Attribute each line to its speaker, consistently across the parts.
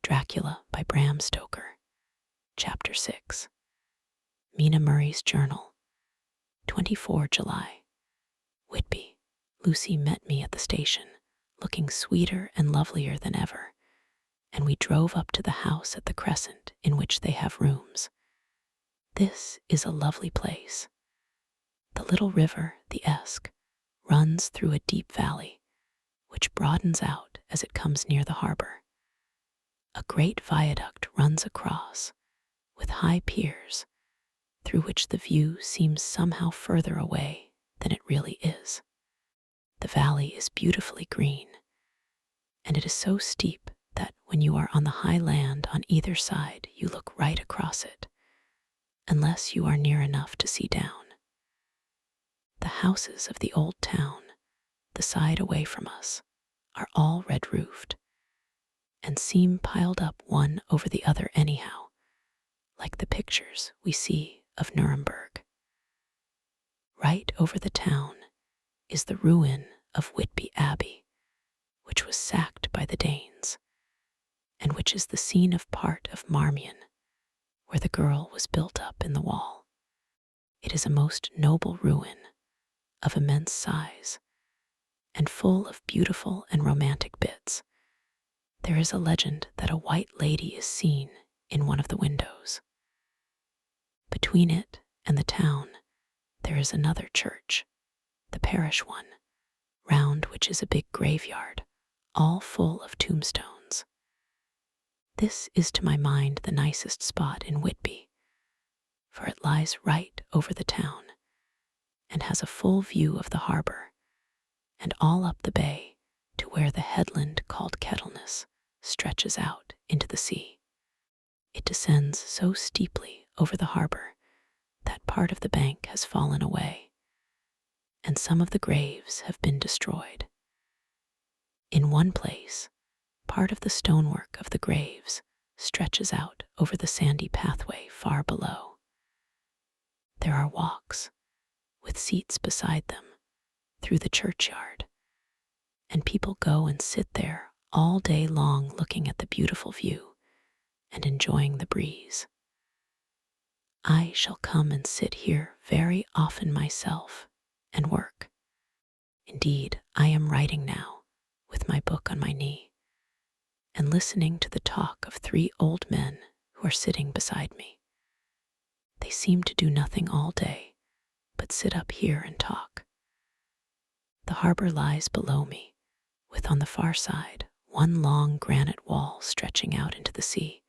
Speaker 1: Dracula by Bram Stoker. Chapter 6. Mina Murray's Journal. 24 July. Whitby. Lucy met me at the station, looking sweeter and lovelier than ever, and we drove up to the house at the Crescent in which they have rooms. This is a lovely place. The little river, the Esk, runs through a deep valley, which broadens out as it comes near the harbor. A great viaduct runs across, with high piers, through which the view seems somehow further away than it really is. The valley is beautifully green, and it is so steep that when you are on the high land on either side, you look right across it, unless you are near enough to see down. The houses of the old town, the side away from us, are all red-roofed, and seem piled up one over the other anyhow, like the pictures we see of Nuremberg. Right over the town is the ruin of Whitby Abbey, which was sacked by the Danes, and which is the scene of part of Marmion, where the girl was built up in the wall. It is a most noble ruin, of immense size, and full of beautiful and romantic bits. There is a legend that a white lady is seen in one of the windows. Between it and the town, there is another church, the parish one, round which is a big graveyard, all full of tombstones. This is to my mind the nicest spot in Whitby, for it lies right over the town, and has a full view of the harbor, and all up the bay to where the headland called Kettleness stretches out into the sea. It descends so steeply over the harbor that part of the bank has fallen away, and some of the graves have been destroyed. In one place, part of the stonework of the graves stretches out over the sandy pathway far below. There are walks, with seats beside them, through the churchyard, and people go and sit there all day long looking at the beautiful view and enjoying the breeze. I shall come and sit here very often myself and work. Indeed, I am writing now, with my book on my knee, and listening to the talk of 3 old men who are sitting beside me. They seem to do nothing all day, but sit up here and talk. The harbor lies below me, with on the far side one long granite wall stretching out into the sea,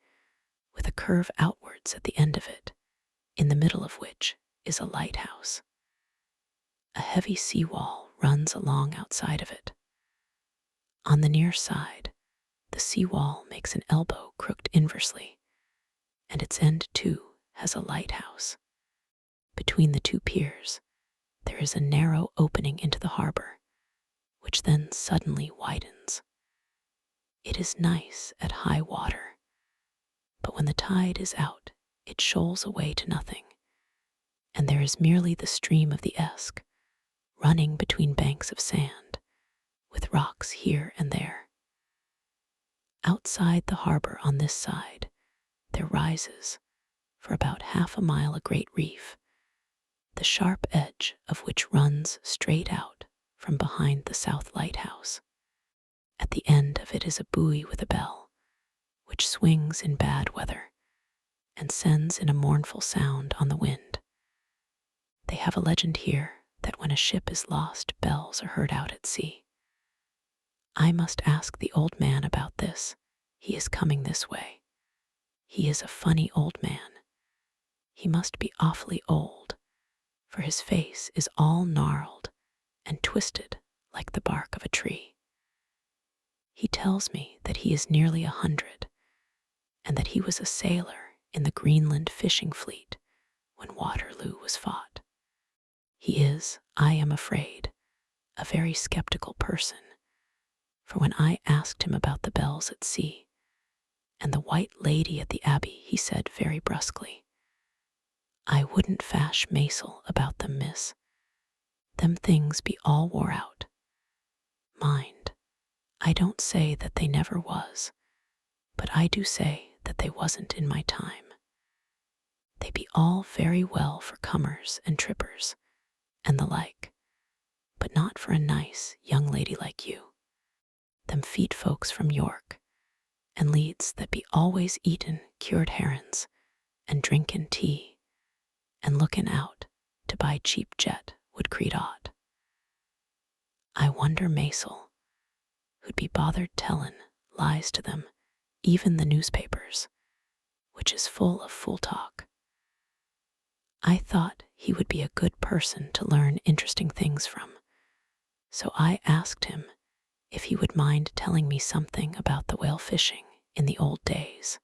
Speaker 1: with a curve outwards at the end of it, in the middle of which is a lighthouse. A heavy seawall runs along outside of it. On the near side, the seawall makes an elbow crooked inversely, and its end too has a lighthouse. Between the 2 piers, there is a narrow opening into the harbor, which then suddenly widens. It is nice at high water, but when the tide is out, it shoals away to nothing, and there is merely the stream of the Esk, running between banks of sand, with rocks here and there. Outside the harbor on this side, there rises, for about half a mile, a great reef, the sharp edge of which runs straight out from behind the south lighthouse. At the end of it is a buoy with a bell, which swings in bad weather and sends in a mournful sound on the wind. They have a legend here that when a ship is lost, bells are heard out at sea. I must ask the old man about this. He is coming this way. He is a funny old man. He must be awfully old, for his face is all gnarled and twisted like the bark of a tree. He tells me that he is nearly 100, and that he was a sailor in the Greenland fishing fleet when Waterloo was fought. He is, I am afraid, a very skeptical person, for when I asked him about the bells at sea and the white lady at the abbey, he said very brusquely, "I wouldn't fash maisel about them, miss. Them things be all wore out. Mind, I don't say that they never was, but I do say that they wasn't in my time. They be all very well for comers and trippers and the like, but not for a nice young lady like you. Them feet folks from York and Leeds that be always eatin' cured herrins and drinkin' tea and lookin' out to buy cheap jet would creed aught. I wonder Maisel, who'd be bothered tellin' lies to them, even the newspapers, which is full of fool talk. I thought he would be a good person to learn interesting things from, so I asked him if he would mind telling me something about the whale fishing in the old days.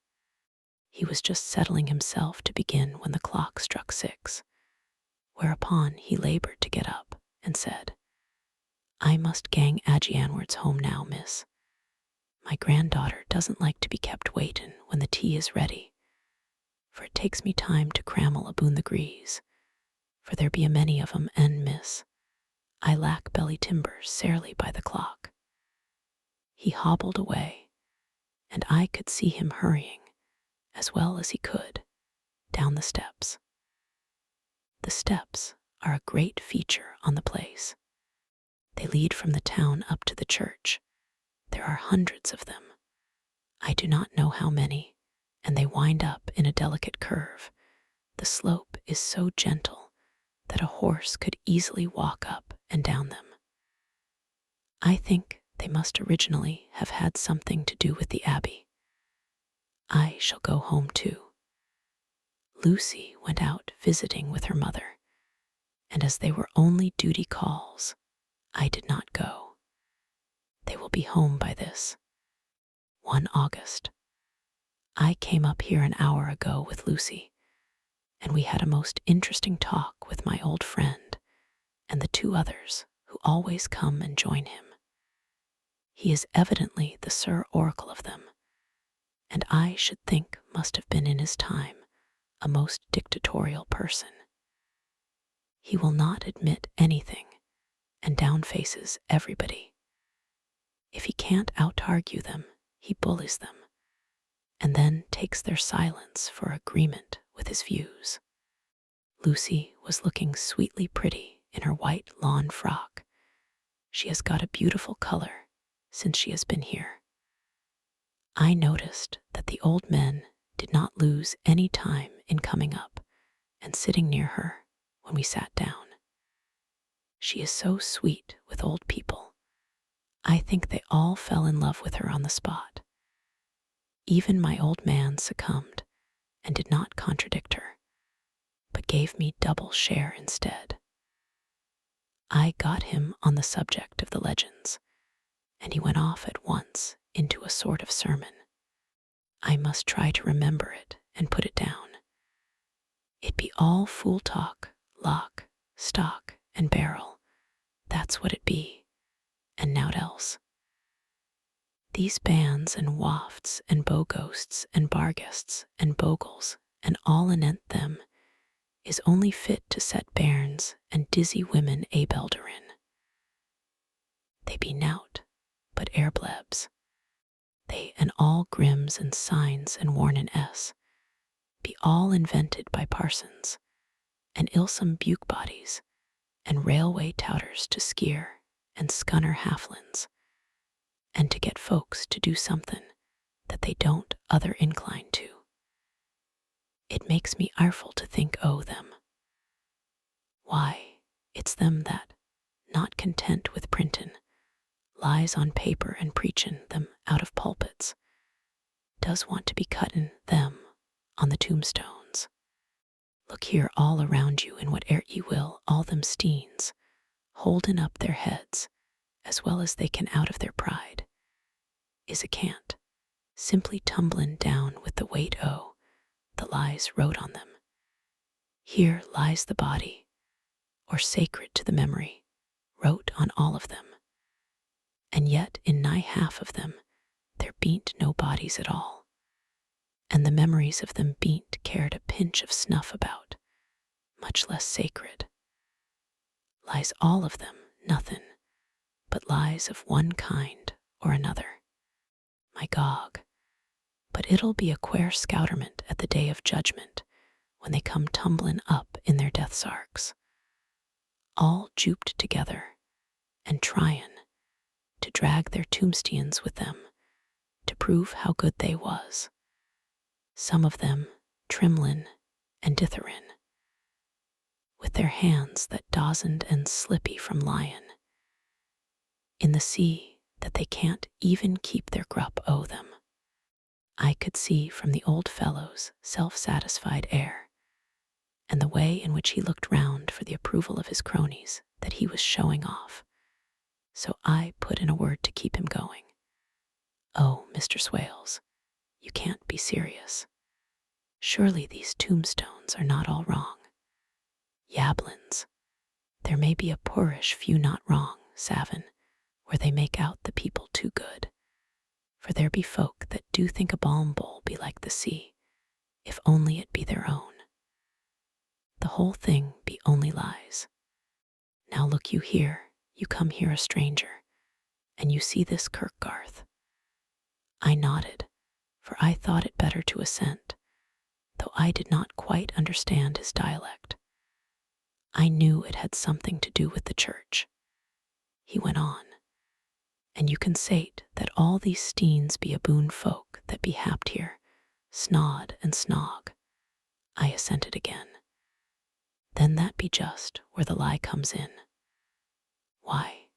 Speaker 1: He was just settling himself to begin when the clock struck 6, whereupon he labored to get up and said, "I must gang Agianwards home now, miss. My granddaughter doesn't like to be kept waitin' when the tea is ready, for it takes me time to crammel aboon the grease, for there be a many of 'em, and miss, I lack belly timbers sairly by the clock." He hobbled away, and I could see him hurrying, as well as he could, down the steps. The steps are a great feature on the place. They lead from the town up to the church. There are hundreds of them. I do not know how many, and they wind up in a delicate curve. The slope is so gentle that a horse could easily walk up and down them. I think they must originally have had something to do with the abbey. I shall go home too. Lucy went out visiting with her mother, and as they were only duty calls, I did not go. They will be home by this. 1 August. I came up here an hour ago with Lucy, and we had a most interesting talk with my old friend and the 2 others who always come and join him. He is evidently the Sir Oracle of them, and I should think must have been in his time a most dictatorial person. He will not admit anything and downfaces everybody. If he can't out-argue them, he bullies them, and then takes their silence for agreement with his views. Lucy was looking sweetly pretty in her white lawn frock. She has got a beautiful color since she has been here. I noticed that the old men did not lose any time in coming up and sitting near her when we sat down. She is so sweet with old people. I think they all fell in love with her on the spot. Even my old man succumbed and did not contradict her, but gave me double share instead. I got him on the subject of the legends, and he went off at once into a sort of sermon. I must try to remember it and put it down. It be all fool talk, lock, stock, and barrel. That's what it be, and nowt else. These bands and wafts and bow-ghosts and barguests and bogles and all anent them is only fit to set bairns and dizzy women abelderin. They be nowt but airblebs. They and all grims and signs and warnin' be all invented by parsons and ilsome buke bodies and railway touters to skeer and scunner halflins, and to get folks to do somethin' that they don't other incline to. It makes me ireful to think o' them. Why, it's them that, not content with printin', lies on paper and preachin' them out of pulpits, does want to be cuttin' them on the tombstones. Look here all around you in whate'er ye will, all them steens, holdin' up their heads as well as they can out of their pride, is a cant, simply tumblin' down with the weight o' the lies wrote on them. Here lies the body, or sacred to the memory, wrote on all of them, and yet in nigh half of them there bean't no bodies at all, and the memories of them bean't cared a pinch of snuff about, much less sacred. Lies all of them nothin' but lies of one kind or another. My Gog, But it'll be a quare scouterment at the day of judgment when they come tumblin' up in their death sarks, all juped together and tryin' to drag their tombsteans with them to prove how good they was, some of them trimlin' and ditherin', with their hands that dozened and slippy from lyin' in the sea that they can't even keep their grup o' them. I could see from the old fellow's self-satisfied air and the way in which he looked round for the approval of his cronies that he was showing off, so I put in a word to keep him going. "Oh, Mr. Swales, you can't be serious. Surely these tombstones are not all wrong. Yablins, there may be a poorish few not wrong, Savin, where they make out the people too good. For there be folk that do think a balm bowl be like the sea, if only it be their own. The whole thing be only lies. Now look you here, you come here a stranger, and you see this Kirkgarth." I nodded, for I thought it better to assent, though I did not quite understand his dialect. I knew it had something to do with the church. He went on, "And you can say't that all these steens be a boon folk that be happed here, snod and snog." I assented again. "Then that be just where the lie comes in. Why,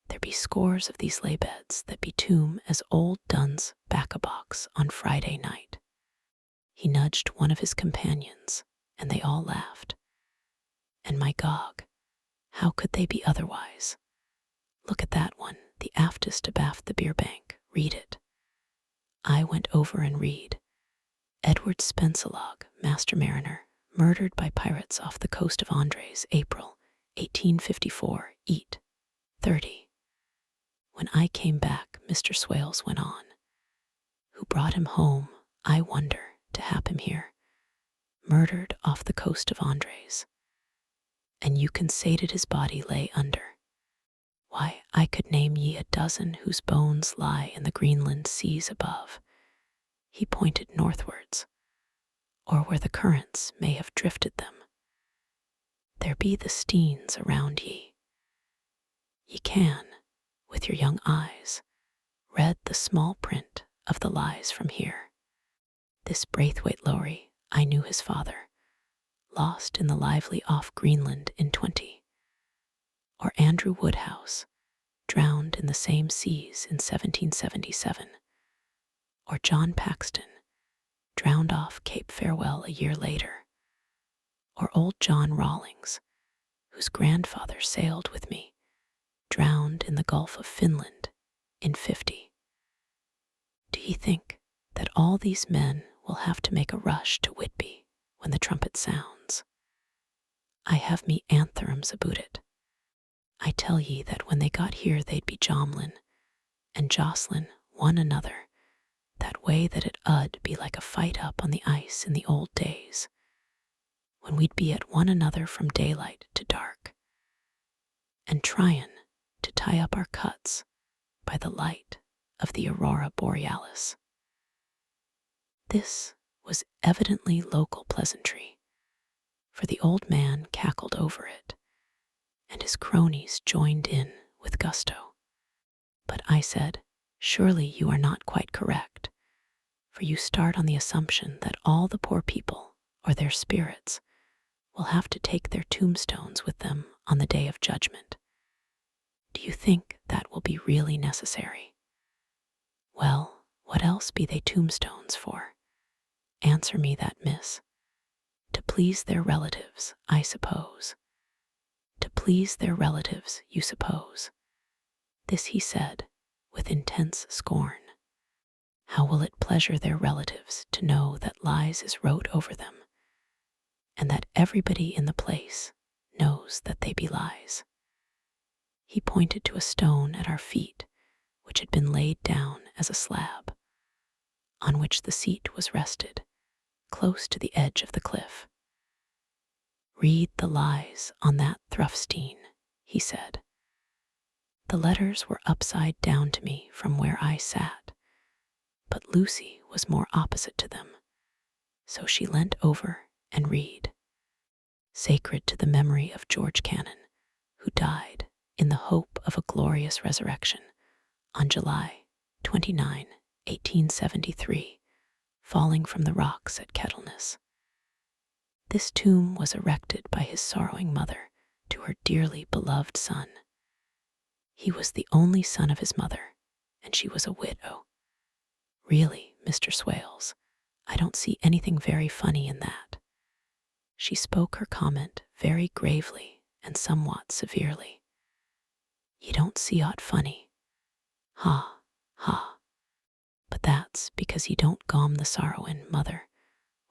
Speaker 1: there be scores of these lay beds that be tomb as old Dunn's back-a-box on Friday night." He nudged one of his companions, and they all laughed. And my gog, how could they be otherwise? Look at that one, the aftest abaft the beer bank. Read it. I went over and read. "Edward Spencelog, Master Mariner, murdered by pirates off the coast of Andres, April 1854, eat 30. When I came back, Mr. Swales went on. "Who brought him home, I wonder, to hap him here. Murdered off the coast of Andres. And you can sated his body lay under. Why, I could name ye a dozen whose bones lie in the Greenland seas above." He pointed northwards, "or where the currents may have drifted them. There be the steens around ye. Ye can, with your young eyes, read the small print of the lies from here. This Braithwaite Lowry, I knew his father, lost in the lively off Greenland in 20. Or Andrew Woodhouse, drowned in the same seas in 1777. Or John Paxton, drowned off Cape Farewell a year later. Or old John Rawlings, whose grandfather sailed with me, drowned in the Gulf of Finland in 50. Do ye think that all these men will have to make a rush to Whitby when the trumpet sounds? I have me antherems aboot it. I tell ye that when they got here they'd be jomlin and jostlin one another, that way that it 'ud be like a fight up on the ice in the old days, when we'd be at one another from daylight to dark, and tryin' to tie up our cuts by the light of the aurora borealis." This was evidently local pleasantry, for the old man cackled over it, and his cronies joined in with gusto. But I said, "Surely you are not quite correct, for you start on the assumption that all the poor people, or their spirits, will have to take their tombstones with them on the day of judgment. Do you think that will be really necessary? Well, what else be they tombstones for? Answer me that, miss. To please their relatives, I suppose. To please their relatives, you suppose." This he said with intense scorn. "How will it pleasure their relatives to know that lies is wrote over them, and that everybody in the place knows that they be lies?" He pointed to a stone at our feet, which had been laid down as a slab, on which the seat was rested, close to the edge of the cliff. "Read the lies on that thruffstein," he said. The letters were upside down to me from where I sat, but Lucy was more opposite to them, so she leant over and read, sacred to the memory of George Cannon, who died in the hope of a glorious resurrection on July 29, 1873, falling from the rocks at Kettleness. This tomb was erected by his sorrowing mother to her dearly beloved son. He was the only son of his mother, and she was a widow. Really, Mr. Swales, I don't see anything very funny in that. She spoke her comment very gravely and somewhat severely. You don't see aught funny. Ha, ha. But that's because you don't gom the sorrowin' mother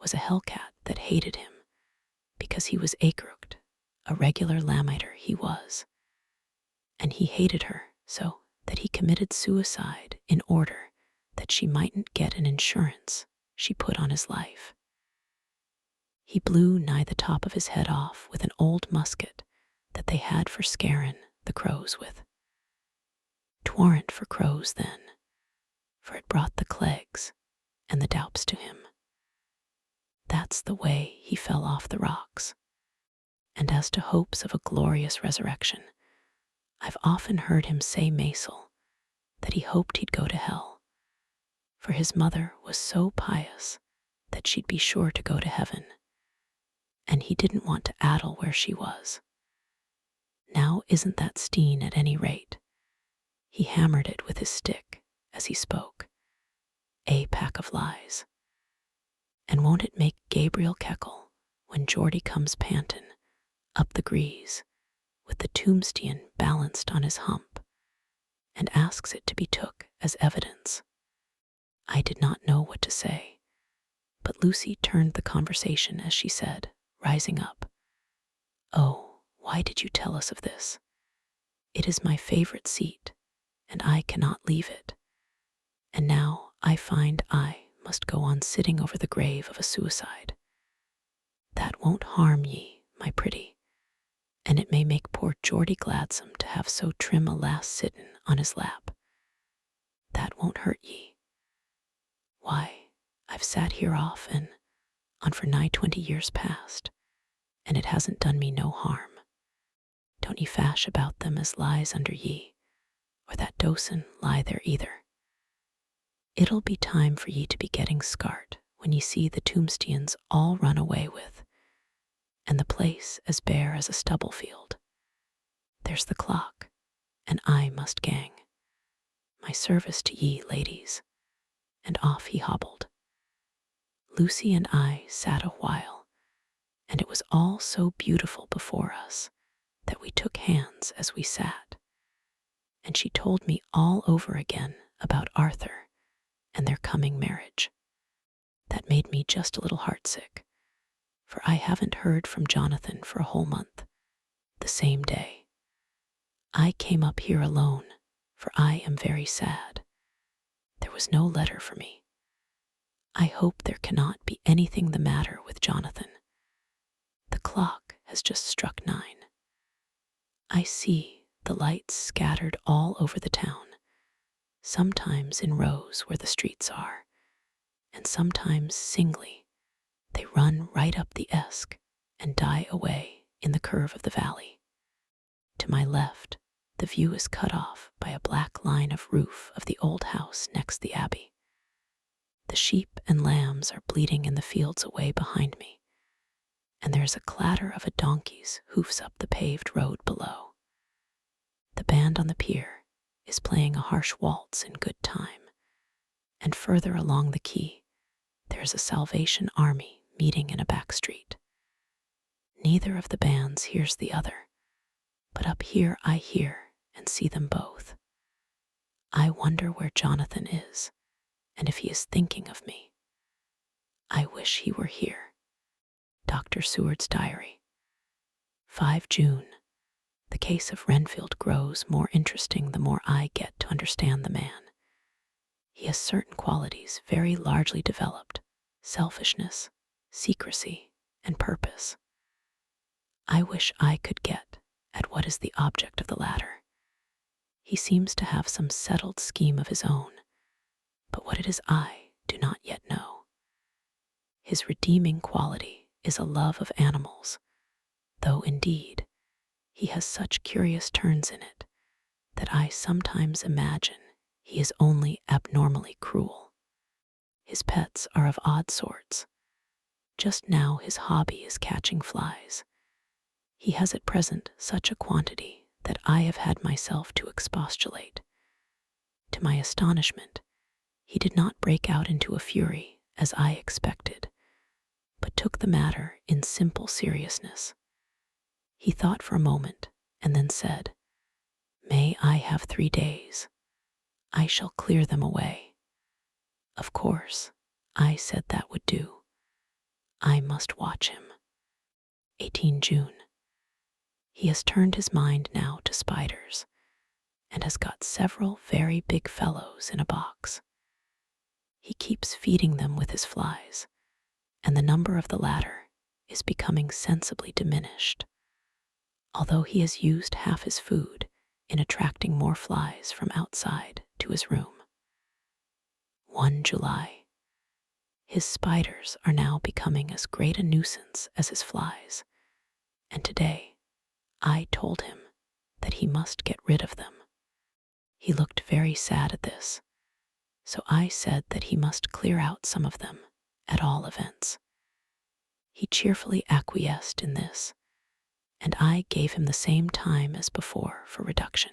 Speaker 1: was a hellcat that hated him because he was acrooked, a regular lamiter he was. And he hated her so that he committed suicide in order that she mightn't get an insurance she put on his life. He blew nigh the top of his head off with an old musket that they had for scarin' the crows with. 'Twarn't for crows then, for it brought the clegs and the doups to him. That's the way he fell off the rocks. And as to hopes of a glorious resurrection, I've often heard him say Maisel that he hoped he'd go to hell, for his mother was so pious that she'd be sure to go to heaven, and he didn't want to addle where she was. Now isn't that Steen at any rate? He hammered it with his stick as he spoke. A pack of lies. And won't it make Gabriel Keckle when Geordie comes pantin' up the grease with the tombstone balanced on his hump and asks it to be took as evidence? I did not know what to say, but Lucy turned the conversation as she said, rising up, "Oh, why did you tell us of this? It is my favorite seat, and I cannot leave it. And now I find I must go on sitting over the grave of a suicide. That won't harm ye, my pretty, and it may make poor Geordie gladsome to have so trim a lass sittin' on his lap. That won't hurt ye. Why, I've sat here off and on for nigh 20 years past, and it hasn't done me no harm. Don't ye fash about them as lies under ye, or that dosen lie there either. It'll be time for ye to be getting scart when ye see the tombstones all run away with, and the place as bare as a stubble field. There's the clock, and I must gang. My service to ye, ladies." And off he hobbled. Lucy and I sat a while, and it was all so beautiful before us that we took hands as we sat, and she told me all over again about Arthur and their coming marriage. That made me just a little heartsick, for I haven't heard from Jonathan for a whole month, the same day. I came up here alone, for I am very sad. There was no letter for me. I hope there cannot be anything the matter with Jonathan. The clock has just struck 9. I see the lights scattered all over the town, sometimes in rows where the streets are, and sometimes singly. They run right up the Esk and die away in the curve of the valley. To my left, the view is cut off by a black line of roof of the old house next the abbey. The sheep and lambs are bleating in the fields away behind me, and there is a clatter of a donkey's hoofs up the paved road below. The band on the pier is playing a harsh waltz in good time, and further along the quay, there is a Salvation Army meeting in a back street. Neither of the bands hears the other, but up here I hear and see them both. I wonder where Jonathan is, and if he is thinking of me. I wish he were here. Dr. Seward's Diary. 5 June. The case of Renfield grows more interesting the more I get to understand the man. He has certain qualities very largely developed: selfishness, secrecy, and purpose. I wish I could get at what is the object of the latter. He seems to have some settled scheme of his own, but what it is I do not yet know. His redeeming quality is a love of animals, though indeed he has such curious turns in it that I sometimes imagine he is only abnormally cruel. His pets are of odd sorts. Just now his hobby is catching flies. He has at present such a quantity that I have had myself to expostulate. To my astonishment, he did not break out into a fury as I expected, but took the matter in simple seriousness. He thought for a moment and then said, "May I have 3 days? I shall clear them away." Of course, I said that would do. I must watch him. 18 June. He has turned his mind now to spiders and has got several very big fellows in a box. He keeps feeding them with his flies, and the number of the latter is becoming sensibly diminished, although he has used half his food in attracting more flies from outside to his room. 1 July. His spiders are now becoming as great a nuisance as his flies, and today I told him that he must get rid of them. He looked very sad at this, so I said that he must clear out some of them at all events. He cheerfully acquiesced in this, and I gave him the same time as before for reduction.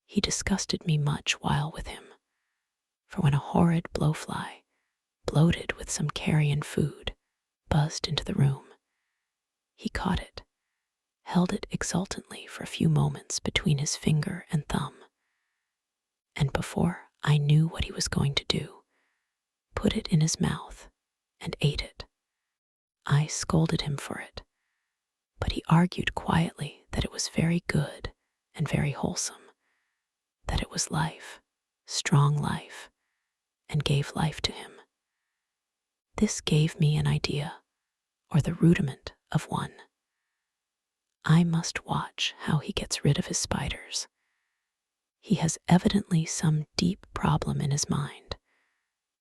Speaker 1: He disgusted me much while with him, for when a horrid blowfly, bloated with some carrion food, buzzed into the room, he caught it, held it exultantly for a few moments between his finger and thumb, and before I knew what he was going to do, put it in his mouth and ate it. I scolded him for it, but he argued quietly that it was very good and very wholesome, that it was life, strong life, and gave life to him. This gave me an idea, or the rudiment of one. I must watch how he gets rid of his spiders. He has evidently some deep problem in his mind,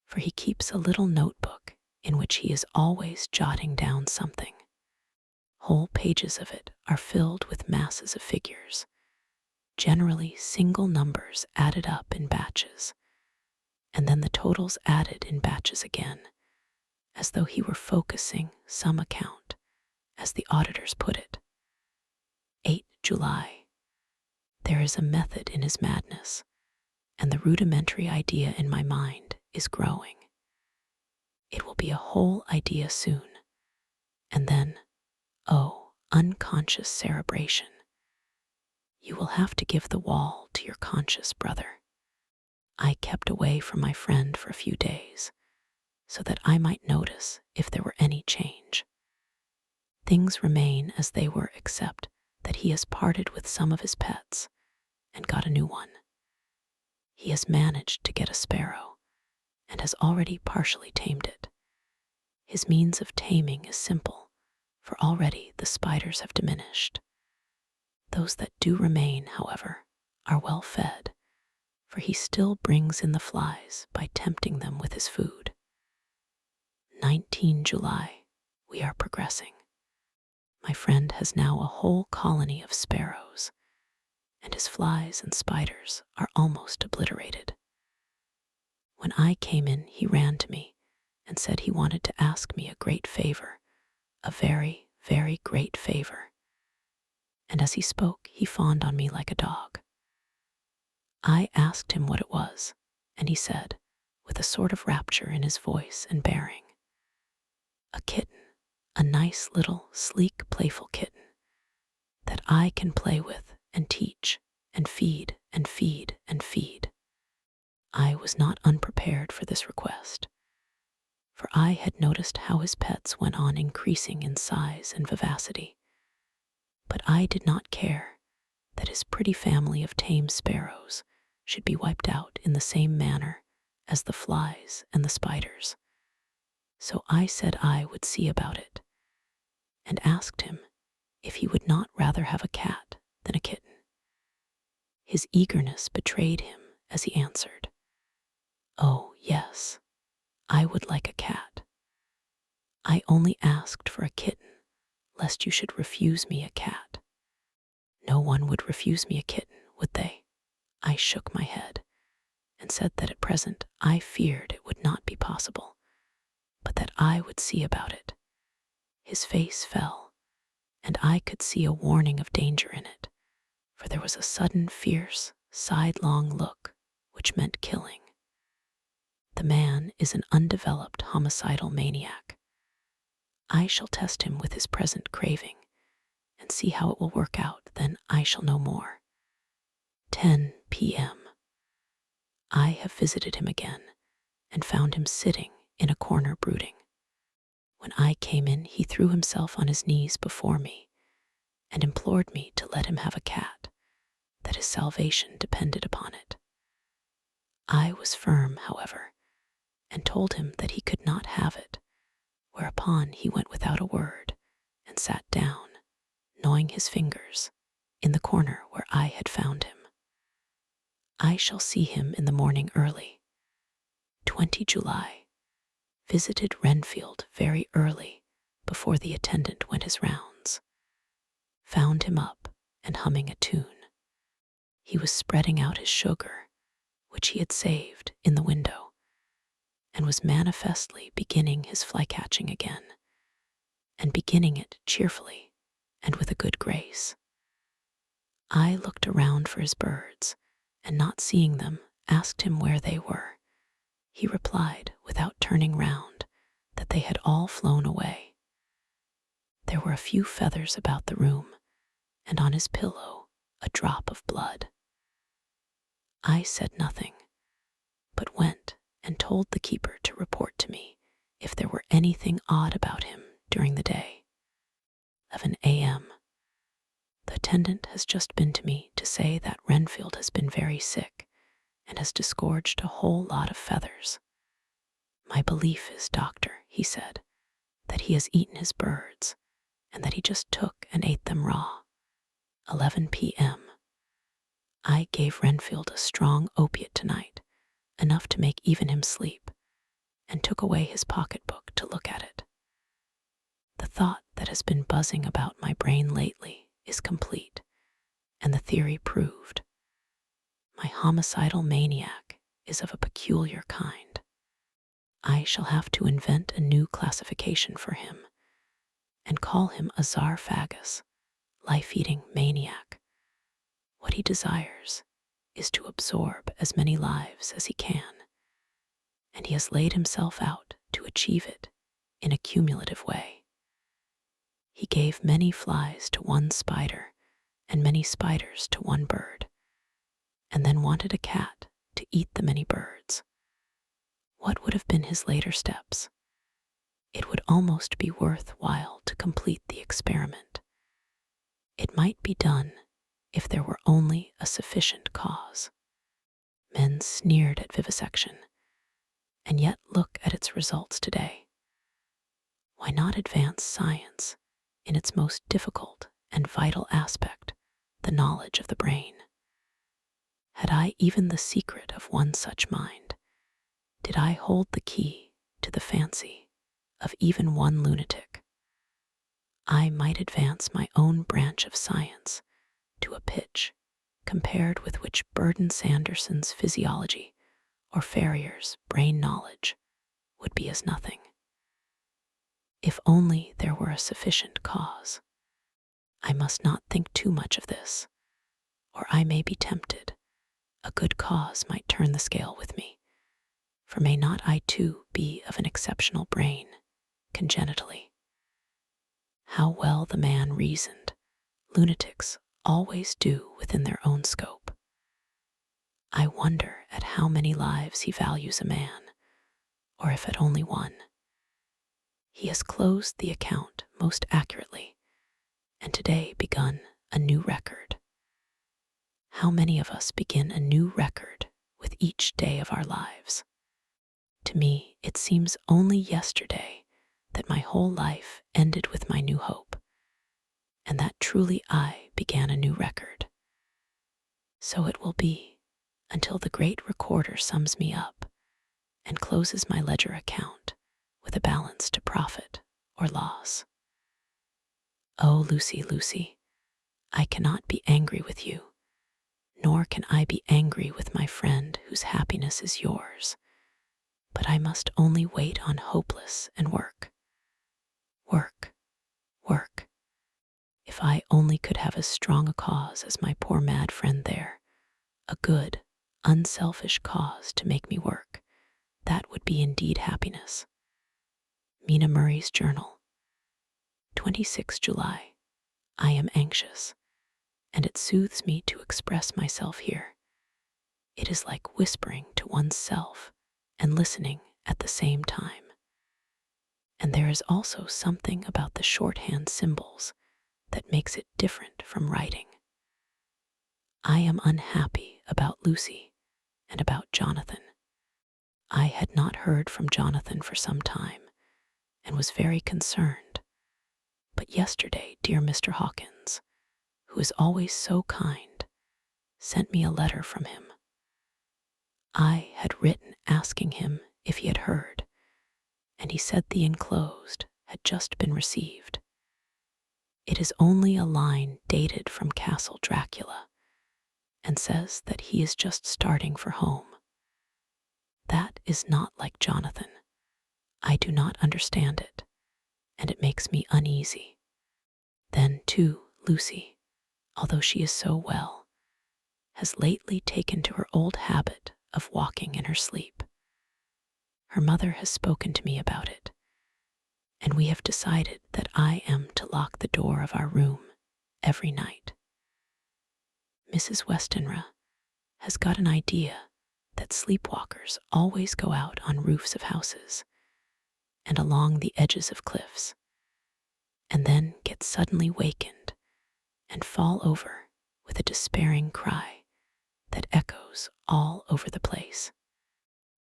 Speaker 1: for he keeps a little notebook in which he is always jotting down something. Whole pages of it are filled with masses of figures, generally single numbers added up in batches, and then the totals added in batches again, as though he were focusing some account, as the auditors put it. 8 July. There is a method in his madness, and the rudimentary idea in my mind is growing. It will be a whole idea soon, and then, oh, unconscious cerebration. You will have to give the wall to your conscious brother. I kept away from my friend for a few days, so that I might notice if there were any change. Things remain as they were, except that he has parted with some of his pets and got a new one. He has managed to get a sparrow and has already partially tamed it. His means of taming is simple, for already the spiders have diminished. Those that do remain, however, are well fed, for he still brings in the flies by tempting them with his food. 19 July. We are progressing. My friend has now a whole colony of sparrows, and his flies and spiders are almost obliterated. When I came in, he ran to me and said he wanted to ask me a great favor, a very, very great favor. And as he spoke, he fawned on me like a dog. I asked him what it was, and he said, with a sort of rapture in his voice and bearing, "A kitten, a nice little, sleek, playful kitten that I can play with and teach and feed and feed and feed." I was not unprepared for this request, for I had noticed how his pets went on increasing in size and vivacity, but I did not care that his pretty family of tame sparrows should be wiped out in the same manner as the flies and the spiders. So I said I would see about it, and asked him if he would not rather have a cat than a kitten. His eagerness betrayed him as he answered, Oh, yes, I would like a cat. I only asked for a kitten, lest you should refuse me a cat. No one would refuse me a kitten, would they? I shook my head and said that at present I feared it would not be possible, but that I would see about it. His face fell, and I could see a warning of danger in it, for there was a sudden fierce, sidelong look which meant killing. The man is an undeveloped homicidal maniac. I shall test him with his present craving and see how it will work out, then I shall know more. 10 p.m. I have visited him again and found him sitting in a corner brooding. When I came in, he threw himself on his knees before me and implored me to let him have a cat, that his salvation depended upon it. I was firm, however, and told him that he could not have it, whereupon he went without a word and sat down, gnawing his fingers, in the corner where I had found him. I shall see him in the morning early. 20 July. Visited Renfield very early, before the attendant went his rounds. Found him up and humming a tune. He was spreading out his sugar, which he had saved, in the window, and was manifestly beginning his fly-catching again, and beginning it cheerfully and with a good grace. I looked around for his birds, and not seeing them, asked him where they were. He replied, without turning round, that they had all flown away. There were a few feathers about the room, and on his pillow a drop of blood. I said nothing, but went and told the keeper to report to me if there were anything odd about him during the day. 11 a.m. The attendant has just been to me to say that Renfield has been very sick and has disgorged a whole lot of feathers. My belief is, doctor, he said, that he has eaten his birds and that he just took and ate them raw. 11 p.m. I gave Renfield a strong opiate tonight, enough to make even him sleep, and took away his pocketbook to look at it. The thought that has been buzzing about my brain lately is complete, and the theory proved. My homicidal maniac is of a peculiar kind. I shall have to invent a new classification for him, and call him a Zarphagus, life-eating maniac. What he desires is to absorb as many lives as he can, and he has laid himself out to achieve it in a cumulative way. He gave many flies to one spider and many spiders to one bird, and then wanted a cat to eat the many birds. What would have been his later steps? It would almost be worth while to complete the experiment. It might be done if there were only a sufficient cause. Men sneered at vivisection, and yet look at its results today. Why not advance science in its most difficult and vital aspect, the knowledge of the brain? Had I even the secret of one such mind, did I hold the key to the fancy of even one lunatic, I might advance my own branch of science to a pitch compared with which Burden Sanderson's physiology or Ferrier's brain knowledge would be as nothing. If only there were a sufficient cause. I must not think too much of this, or I may be tempted. A good cause might turn the scale with me, for may not I too be of an exceptional brain, congenitally? How well the man reasoned, lunatics always do within their own scope. I wonder at how many lives he values a man, or if at only one. He has closed the account most accurately, and today begun a new record. How many of us begin a new record with each day of our lives? To me, it seems only yesterday that my whole life ended with my new hope, and that truly I began a new record. So it will be until the great recorder sums me up, and closes my ledger account with a balance to profit or loss. Oh, Lucy, Lucy, I cannot be angry with you, nor can I be angry with my friend whose happiness is yours, but I must only wait on hopeless and work. Work, work. If I only could have as strong a cause as my poor mad friend there, a good, unselfish cause to make me work, that would be indeed happiness. Mina Murray's Journal, 26 July. I am anxious, and it soothes me to express myself here. It is like whispering to one's self and listening at the same time. And there is also something about the shorthand symbols that makes it different from writing. I am unhappy about Lucy and about Jonathan. I had not heard from Jonathan for some time and was very concerned. But yesterday, dear Mr. Hawkins, who is always so kind, sent me a letter from him. I had written asking him if he had heard, and he said the enclosed had just been received. It is only a line dated from Castle Dracula, and says that he is just starting for home. That is not like Jonathan. I do not understand it, and it makes me uneasy. Then, too, Lucy, although she is so well, has lately taken to her old habit of walking in her sleep. Her mother has spoken to me about it, and we have decided that I am to lock the door of our room every night. Mrs. Westenra has got an idea that sleepwalkers always go out on roofs of houses and along the edges of cliffs, and then get suddenly wakened and fall over with a despairing cry that echoes all over the place.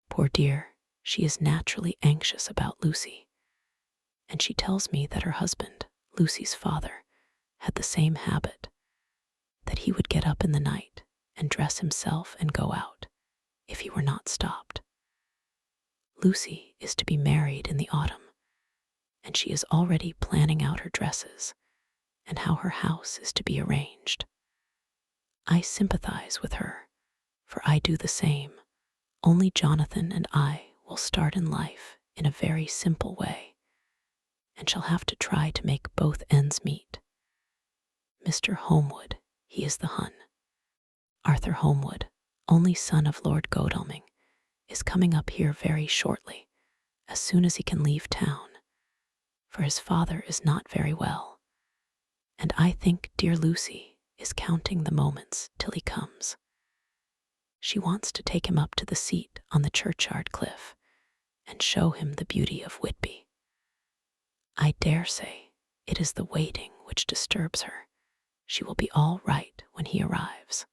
Speaker 1: Poor dear, she is naturally anxious about Lucy, and she tells me that her husband, Lucy's father, had the same habit, that he would get up in the night and dress himself and go out if he were not stopped. Lucy is to be married in the autumn, and she is already planning out her dresses and how her house is to be arranged. I sympathize with her, for I do the same, only Jonathan and I will start in life in a very simple way, and shall have to try to make both ends meet. Mr. Holmwood, he is the Hun. Arthur Holmwood, only son of Lord Godalming, is coming up here very shortly, as soon as he can leave town, for his father is not very well, and I think dear Lucy is counting the moments till he comes. She wants to take him up to the seat on the churchyard cliff and show him the beauty of Whitby. I dare say it is the waiting which disturbs her. She will be all right when he arrives.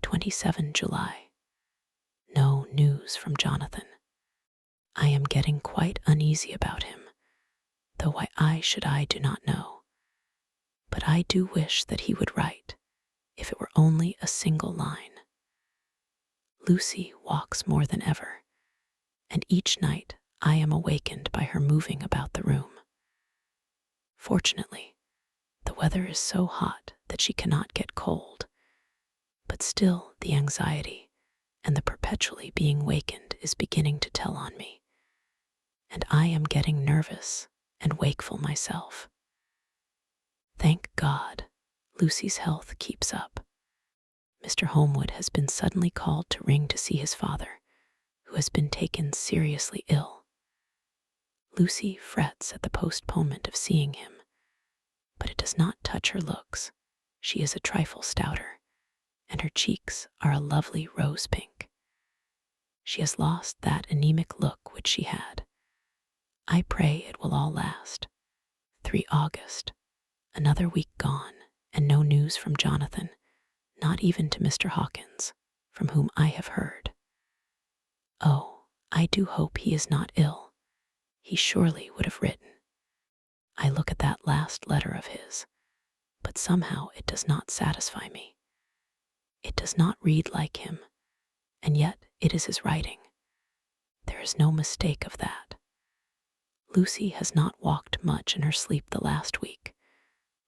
Speaker 1: 27 July. No news from Jonathan. I am getting quite uneasy about him, though why I do not know. But I do wish that he would write, if it were only a single line. Lucy walks more than ever, and each night I am awakened by her moving about the room. Fortunately, the weather is so hot that she cannot get cold, but still the anxiety and the perpetually being wakened is beginning to tell on me, and I am getting nervous and wakeful myself. Thank God, Lucy's health keeps up. Mr. Holmwood has been suddenly called to ring to see his father, who has been taken seriously ill. Lucy frets at the postponement of seeing him, but it does not touch her looks. She is a trifle stouter, and her cheeks are a lovely rose pink. She has lost that anemic look which she had. I pray it will all last. 3 August, another week gone, and no news from Jonathan, not even to Mr. Hawkins, from whom I have heard. Oh, I do hope he is not ill. He surely would have written. I look at that last letter of his, but somehow it does not satisfy me. It does not read like him, and yet it is his writing. There is no mistake of that. Lucy has not walked much in her sleep the last week,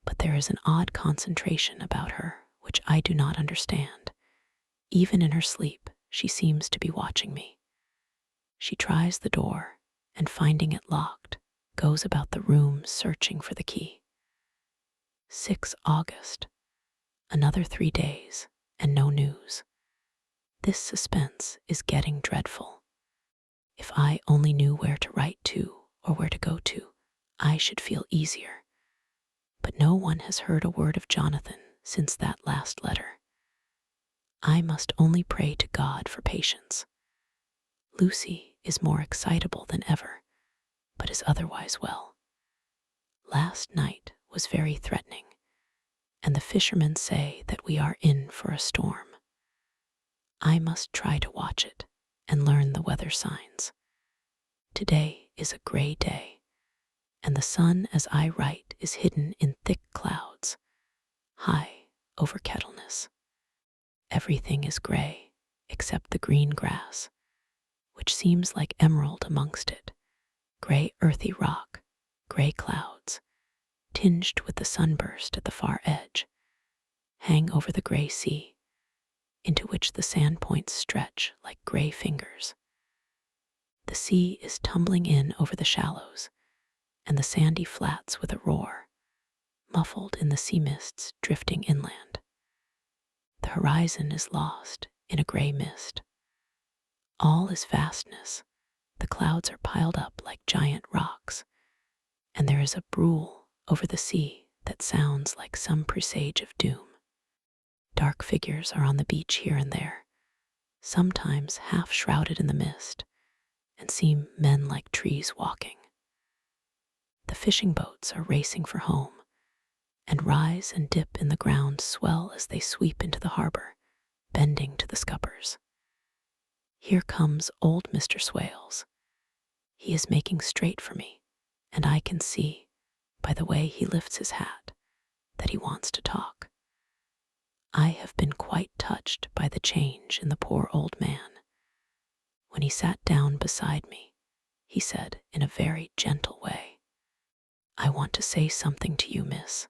Speaker 1: but there is an odd concentration about her which I do not understand. Even in her sleep, she seems to be watching me. She tries the door and, finding it locked, goes about the room searching for the key. 6 August. Another 3 days and no news. This suspense is getting dreadful. If I only knew where to write to or where to go to, I should feel easier. But no one has heard a word of Jonathan since that last letter. I must only pray to God for patience. Lucy is more excitable than ever, but is otherwise well. Last night was very threatening, and the fishermen say that we are in for a storm. I must try to watch it and learn the weather signs. Today is a gray day, and the sun as I write is hidden in thick clouds, high over Kettleness. Everything is gray except the green grass, which seems like emerald amongst it, gray earthy rock, gray clouds, tinged with the sunburst at the far edge, hang over the gray sea, into which the sand points stretch like gray fingers. The sea is tumbling in over the shallows, and the sandy flats with a roar, muffled in the sea mists drifting inland. The horizon is lost in a gray mist. All is vastness. The clouds are piled up like giant rocks, and there is a brool over the sea that sounds like some presage of doom. Dark figures are on the beach here and there, sometimes half shrouded in the mist, and seem men like trees walking. The fishing boats are racing for home, and rise and dip in the ground swell as they sweep into the harbor, bending to the scuppers. Here comes old Mr. Swales. He is making straight for me, and I can see, by the way he lifts his hat, that he wants to talk. I have been quite touched by the change in the poor old man. When he sat down beside me, he said in a very gentle way, "I want to say something to you, miss."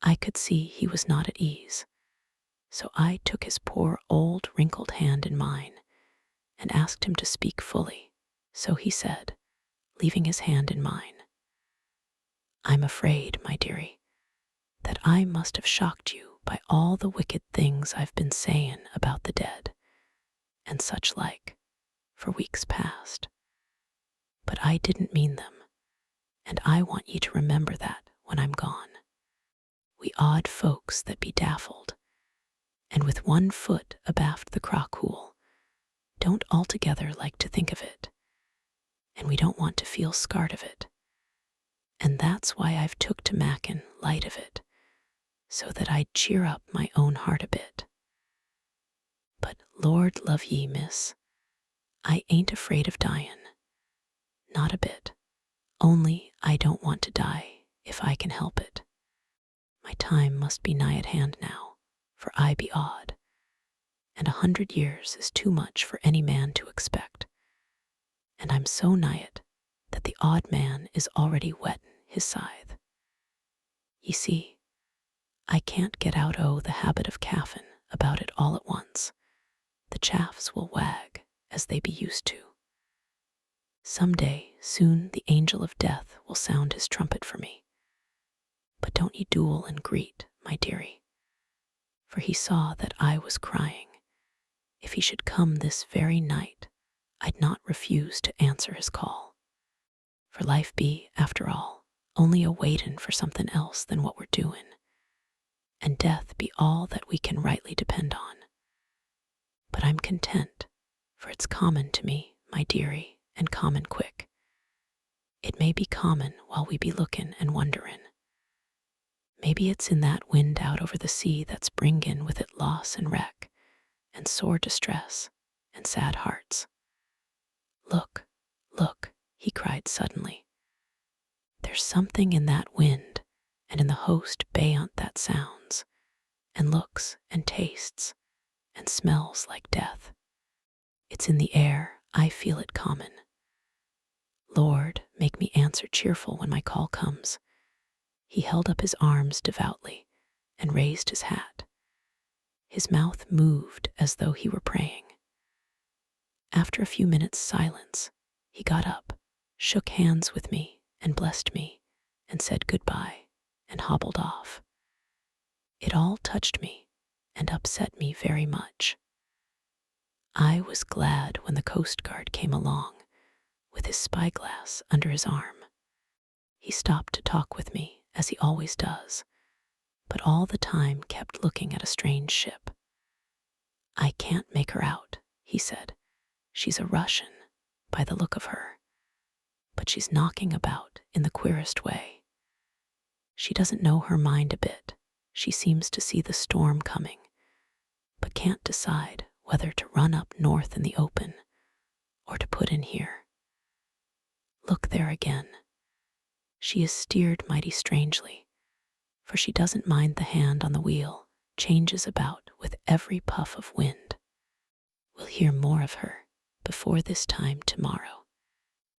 Speaker 1: I could see he was not at ease, so I took his poor old wrinkled hand in mine and asked him to speak fully. So he said, leaving his hand in mine, "I'm afraid, my dearie, that I must have shocked you by all the wicked things I've been sayin' about the dead, and such like, for weeks past. But I didn't mean them, and I want ye to remember that when I'm gone. We odd folks that be daffled, and with one foot abaft the crock-hool, don't altogether like to think of it, and we don't want to feel scarred of it. And that's why I've took to mackin' light of it, so that I'd cheer up my own heart a bit. But Lord love ye, miss, I ain't afraid of dyin', not a bit, only I don't want to die if I can help it. My time must be nigh at hand now, for I be odd, and 100 years is too much for any man to expect, and I'm so nigh it that the odd man is already whettin' his scythe. Ye see, I can't get out the habit of caffin about it all at once. The chaffs will wag as they be used to. Some day soon the angel of death will sound his trumpet for me. But don't ye duel and greet, my dearie, for he saw that I was crying. If he should come this very night, I'd not refuse to answer his call. For life be, after all, only a waitin' for something else than what we're doin', and death be all that we can rightly depend on. But I'm content, for it's common to me, my dearie, and common quick. It may be common while we be lookin' and wonderin'. Maybe it's in that wind out over the sea that's bringin' with it loss and wreck, and sore distress, and sad hearts. Look, look, he cried suddenly. There's something in that wind, and in the host beyant that sounds, and looks, and tastes, and smells like death. It's in the air I feel it common. Lord, make me answer cheerful when my call comes. He held up his arms devoutly and raised his hat. His mouth moved as though he were praying. After a few minutes' silence, he got up, shook hands with me, and blessed me, and said goodbye, and hobbled off. It all touched me and upset me very much. I was glad when the Coast Guard came along with his spyglass under his arm. He stopped to talk with me, as he always does, but all the time kept looking at a strange ship. I can't make her out, he said. She's a Russian, by the look of her, but she's knocking about in the queerest way. She doesn't know her mind a bit. She seems to see the storm coming, but can't decide whether to run up north in the open or to put in here. Look there again. She is steered mighty strangely, for she doesn't mind the hand on the wheel changes about with every puff of wind. We'll hear more of her before this time tomorrow.